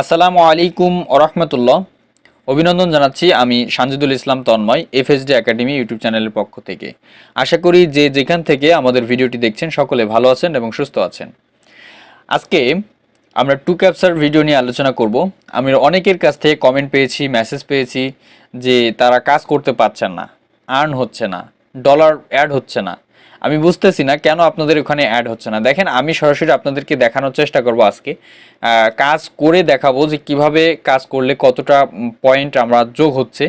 আসসালামু আলাইকুম ওরহমতুল্লাহ। অভিনন্দন জানাচ্ছি আমি সানজিদুল ইসলাম তন্ময় FsD একাডেমি ইউটিউব চ্যানেলের পক্ষ থেকে। আশা করি যে যেখান থেকে আমাদের ভিডিওটি দেখছেন সকলে ভালো আছেন এবং সুস্থ আছেন। আজকে আমরা 2Captchaর ভিডিও নিয়ে আলোচনা করব। আমি অনেকের কাছ থেকে কমেন্ট পেয়েছি, মেসেজ পেয়েছি যে তারা কাজ করতে পারছেন না, আর্ন হচ্ছে না, ডলার অ্যাড হচ্ছে না। আমি বুঝতেছি না কেন আপনাদের ওখানে অ্যাড হচ্ছে না। দেখেন, আমি সরাসরি আপনাদেরকে দেখানোর চেষ্টা করব আজকে। কাজ করে দেখাবো যে কিভাবে কাজ করলে কতটা পয়েন্ট আমরা যোগ হচ্ছে।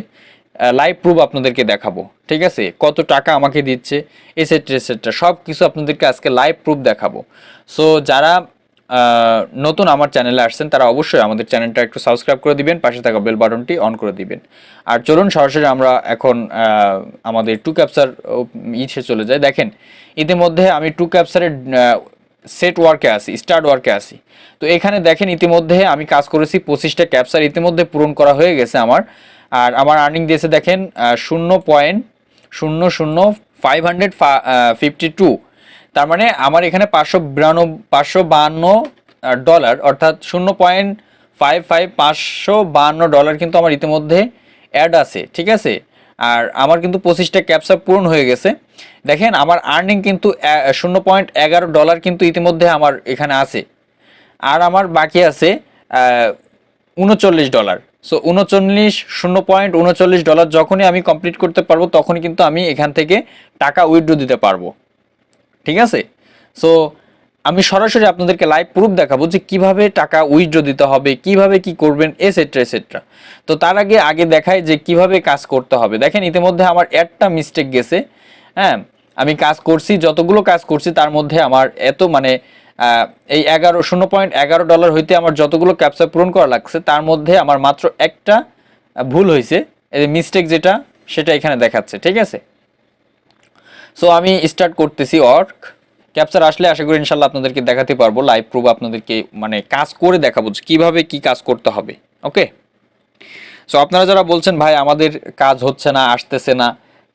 লাইভ প্রুফ আপনাদেরকে দেখাবো, ঠিক আছে? কত টাকা আমাকে দিচ্ছে, এসেট্রা এসেট্রা সব কিছু আপনাদেরকে আজকে লাইভ প্রুফ দেখাবো। সো যারা নতুন আমার চ্যানেলে আসছেন তারা অবশ্যই আমাদের চ্যানেলটা একটু সাবস্ক্রাইব করে দিবেন, পাশে থাকা বেল বাটনটি অন করে দিবেন। আর চলুন সরাসরি আমরা এখন আমাদের 2Captchaর ইসে চলে যাই। দেখেন, ইতিমধ্যে আমি 2Captchaরের সেট ওয়ার্কে আসি, স্টার্ট ওয়ার্কে আসি। তো এখানে দেখেন ইতিমধ্যে আমি কাজ করেছি 25টা ক্যাপচার ইতিমধ্যে পূরণ করা হয়ে গেছে আমার। আর আমার আর্নিং দিয়েছে দেখেন 0.00552। তার মানে আমার এখানে 552 ডলার, অর্থাৎ 0.55 ডলার কিন্তু আমার ইতিমধ্যে অ্যাড আছে, ঠিক আছে? আর আমার কিন্তু 25টা ক্যাপচার পূরণ হয়ে গেছে। দেখেন আমার আর্নিং কিন্তু $0.11 কিন্তু ইতিমধ্যে আমার এখানে আছে। আর আমার বাকি আছে $39। সো 0.39 যখনই আমি কমপ্লিট করতে পারবো তখনই কিন্তু আমি এখান থেকে টাকা উইথড্র দিতে পারবো, ঠিক আছে? সো আমি সরাসরি আপনাদেরকে লাইভ প্রুফ দেখাবো যে কিভাবে টাকা উইথড্র দিতে হবে, কিভাবে কি করবেন, এসেট্রা এসেট্রা। তো তার আগে দেখাই যে কিভাবে কাজ করতে হবে। দেখেন ইতিমধ্যে আমার একটা মিস্টেক গেছে। হ্যাঁ, আমি কাজ করছি, যতগুলো কাজ করছি তার মধ্যে আমার এত মানে এই 0.11 হইতে আমার যতগুলো ক্যাপচা পূরণ করা লাগছে তার মধ্যে আমার মাত্র একটা ভুল হয়েছে, এই মিস্টেক যেটা সেটা এখানে দেখাচ্ছে, ঠিক আছে? সো আমি স্টার্ট করতেছি ওয়ার্ক। ক্যাপচার আসলে আশা করি ইনশাল্লাহ আপনাদেরকে দেখাতে পারবো, লাইভ প্রুফ আপনাদেরকে মানে কাজ করে দেখাবো কিভাবে কি কাজ করতে হবে। ওকে, সো আপনারা যারা বলছেন ভাই আমাদের কাজ হচ্ছে না, আসতেছে না,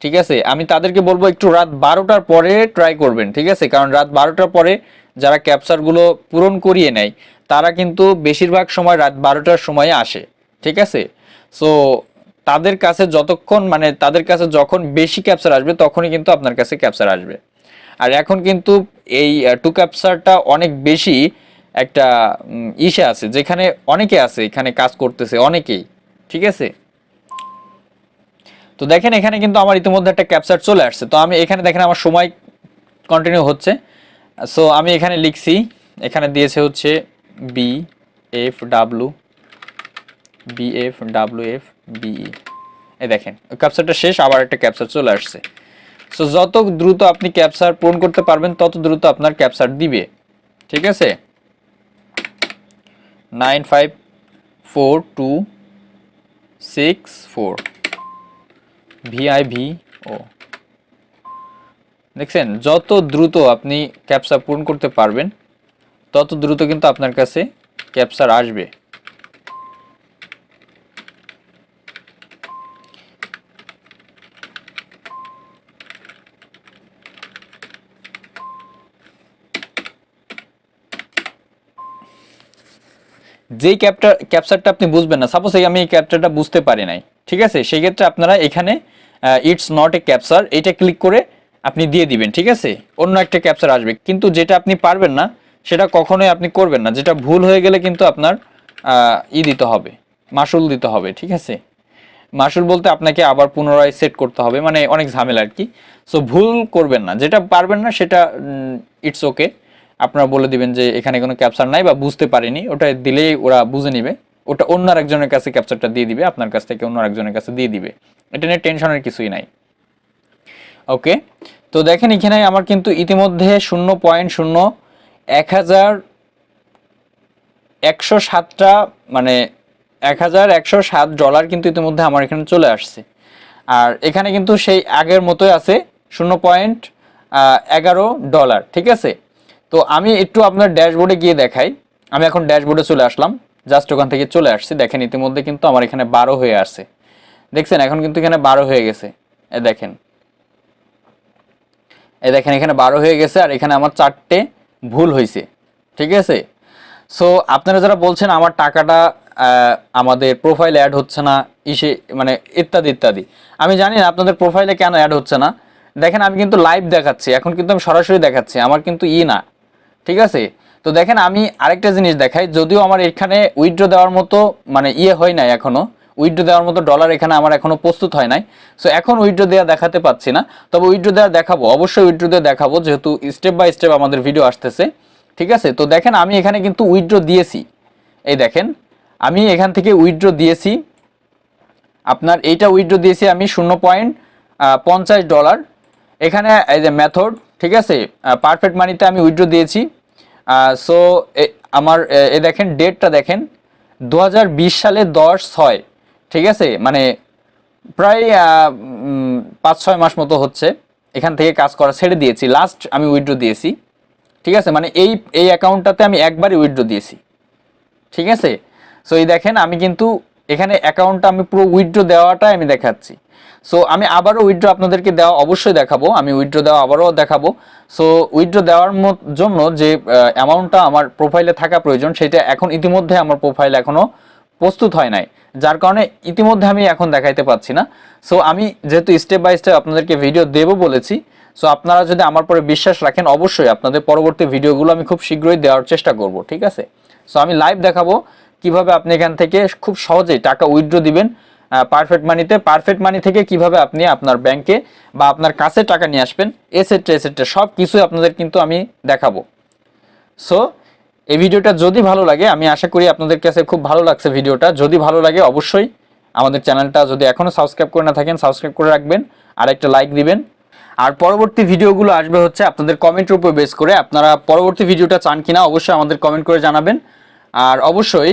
ঠিক আছে, আমি তাদেরকে বলবো একটু রাত 12টার পরে ট্রাই করবেন, ঠিক আছে? কারণ রাত 12টার পরে যারা ক্যাপচারগুলো পূরণ করিয়ে নেয় তারা কিন্তু বেশিরভাগ সময় রাত 12টার সময়ে আসে, ঠিক আছে? সো তাদের কাছে যতক্ষণ মানে তাদের কাছে যখন বেশি ক্যাপচার আসবে তখনই কিন্তু আপনার কাছে ক্যাপচার আসবে। আর এখন কিন্তু এই 2Captchaটা অনেক বেশি একটা ইসে আছে, যেখানে অনেকে আছে এখানে কাজ করতেছে অনেকেই, ঠিক আছে? তো দেখেন এখানে কিন্তু আমার ইতিমধ্যে একটা ক্যাপচার চলে আসছে। তো আমি এখানে দেখেন আমার সময় কন্টিনিউ হচ্ছে। সো আমি এখানে লিখছি, এখানে দিয়েছে হচ্ছে BFWF BE। এই দেখেন ক্যাপচারটা শেষ, আবার একটা ক্যাপচার চলে আসছে। সো যত দ্রুত আপনি ক্যাপচার পূরণ করতে পারবেন তত দ্রুত আপনার ক্যাপচার দিবে, ঠিক আছে? 954264 VIVO। দেখছেন, যত দ্রুত আপনি ক্যাপচার পূরণ করতে পারবেন তত দ্রুত কিন্তু আপনার কাছে ক্যাপচার আসবে। যেই ক্যাপচারটা আপনি বুঝবেন না, সাপোজ আমি এই ক্যাপচারটা বুঝতে পারি নাই, ঠিক আছে, সেই ক্ষেত্রে আপনারা এখানে ইটস নট এ ক্যাপচার এটা ক্লিক করে আপনি দিয়ে দিবেন, ঠিক আছে? অন্য একটা ক্যাপচার আসবে। কিন্তু যেটা আপনি পারবেন না সেটা কখনোই আপনি করবেন না। যেটা ভুল হয়ে গেলে কিন্তু আপনার দিতে হবে, মাসুল দিতে হবে, ঠিক আছে? মাসুল বলতে আপনাকে আবার পুনরায় সেট করতে হবে, মানে অনেক ঝামেলা আর কি। সো ভুল করবেন না, যেটা পারবেন না সেটা ইটস ওকে, আপনারা বলে দিবেন যে এখানে কোনো ক্যাপচার নাই বা বুঝতে পারিনি, ওটা দিলেই ওরা বুঝে নিবে। ওটা অন্য আরেকজনের কাছে ক্যাপচারটা দিয়ে দিবে, আপনার কাছ থেকে অন্য আরেকজনের কাছে দিয়ে দিবে। এটা নিয়ে টেনশনের কিছুই নাই। ওকে, তো দেখেন এখানে আমার কিন্তু ইতিমধ্যে 0.107টা মানে $1107 কিন্তু ইতিমধ্যে আমার এখানে চলে আসছে। আর এখানে কিন্তু সেই আগের মতোই আছে $0.11, ঠিক আছে? তো আমি একটু আপনার ড্যাশবোর্ডে গিয়ে দেখাই। আমি এখন ড্যাশবোর্ডে চলে আসলাম, জাস্ট ওখান থেকে চলে আসছি। দেখেন ইতিমধ্যে কিন্তু আমার এখানে 12 হয়ে আসছে, দেখছেন? এখন কিন্তু এখানে 12 হয়ে গেছে, দেখেন, দেখেন এখানে 12 হয়ে গেছে। আর এখানে আমার 4টে ভুল হয়েছে, ঠিক আছে? সো আপনারা যারা বলছেন আমার টাকাটা আমাদের প্রোফাইলে অ্যাড হচ্ছে না, ইসে মানে ইত্যাদি ইত্যাদি, আমি জানি না আপনাদের প্রোফাইলে কেন অ্যাড হচ্ছে না। দেখেন আমি কিন্তু লাইভ দেখাচ্ছি, এখন কিন্তু আমি সরাসরি দেখাচ্ছি, আমার কিন্তু না, ঠিক আছে। তো দেখেন আমি আরেকটা জিনিস দেখাই, যদিও আমার এখানে উইথড্র দেওয়ার মতো মানে হয় নাই এখনো, উইথড্র দেওয়ার মতো ডলার এখানে আমার এখনো প্রস্তুত হয় নাই। সো এখন উইথড্র দেওয়া দেখাতে পাচ্ছি না, তবে উইথড্র দেওয়া দেখাবো, অবশ্যই উইথড্র দেওয়া দেখাবো, যেহেতু স্টেপ বাই স্টেপ আমাদের ভিডিও আসতেছে, ঠিক আছে। তো দেখেন আমি এখানে কিন্তু উইথড্র দিয়েছি, এই দেখেন আমি এখান থেকে উইথড্র দিয়েছি, আপনার এইটা উইথড্র দিয়েছি আমি $0.50। এখানে এই যে মেথড, ঠিক আছে, পারফেক্ট মানিতে আমি উইথড্র দিয়েছি। সো আমার এ দেখেন ডেটটা দেখেন 2020 সালে 10/6, ঠিক আছে, মানে প্রায় 5-6 মাস মতো হচ্ছে এখান থেকে কাজ করা ছেড়ে দিয়েছি, লাস্ট আমি উইথড্র দিয়েছি, ঠিক আছে। মানে এই অ্যাকাউন্টটাতে আমি একবারই উইথড্র দিয়েছি, ঠিক আছে। সো এই দেখেন আমি কিন্তু এখানে অ্যাকাউন্টটা আমি পুরো উইথড্র দেওয়াটা আমি দেখাচ্ছি। সো আমি আবারও উইথড্র আপনাদেরকে দেওয়া অবশ্যই দেখাবো, আমি উইথড্র দেওয়া আবারও দেখাবো। সো উইথড্র দেওয়ার জন্য যে অ্যামাউন্টটা আমার প্রোফাইলে থাকা প্রয়োজন, সেটা এখন ইতিমধ্যে আমার প্রোফাইল এখনও প্রস্তুত হয় নাই, যার কারণে ইতিমধ্যে আমি এখন দেখাইতে পাচ্ছি না। সো আমি যেহেতু স্টেপ বাই স্টেপ আপনাদেরকে ভিডিও দেবো বলেছি, সো আপনারা যদি আমার পরে বিশ্বাস রাখেন, অবশ্যই আপনাদের পরবর্তী ভিডিওগুলো আমি খুব শীঘ্রই দেওয়ার চেষ্টা করব, ঠিক আছে। সো আমি লাইভ দেখাবো কিভাবে আপনি এখান থেকে খুব সহজেই টাকা উইথড্র দিবেন পারফেক্ট মানিতে, পারফেক্ট মানি থেকে কিভাবে আপনি আপনার ব্যাংকে বা আপনার কাছে টাকা নিয়ে আসবেন, এসেট্রা সব কিছুই আপনাদের কিন্তু আমি দেখাবো। সো এই ভিডিওটা যদি ভালো লাগে, আমি আশা করি আপনাদের কাছে খুব ভালো লাগছে ভিডিওটা, যদি ভালো লাগে অবশ্যই আমাদের চ্যানেলটা যদি এখনও সাবস্ক্রাইব করে না থাকেন সাবস্ক্রাইব করে রাখবেন, আর একটা লাইক দিবেন। আর পরবর্তী ভিডিওগুলো আসবে হচ্ছে আপনাদের কমেন্টের উপর বেস করে, আপনারা পরবর্তী ভিডিওটা চান কিনা অবশ্যই আমাদের কমেন্ট করে জানাবেন, আর অবশ্যই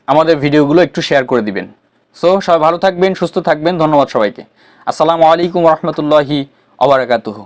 আমাদের ভিডিওগুলো একটু শেয়ার করে দিবেন। সো সবাই ভালো থাকবেন, সুস্থ থাকবেন, ধন্যবাদ সবাইকে। আসসালামু আলাইকুম রহমতুল্লাহি ওয়া বারাকাতুহু।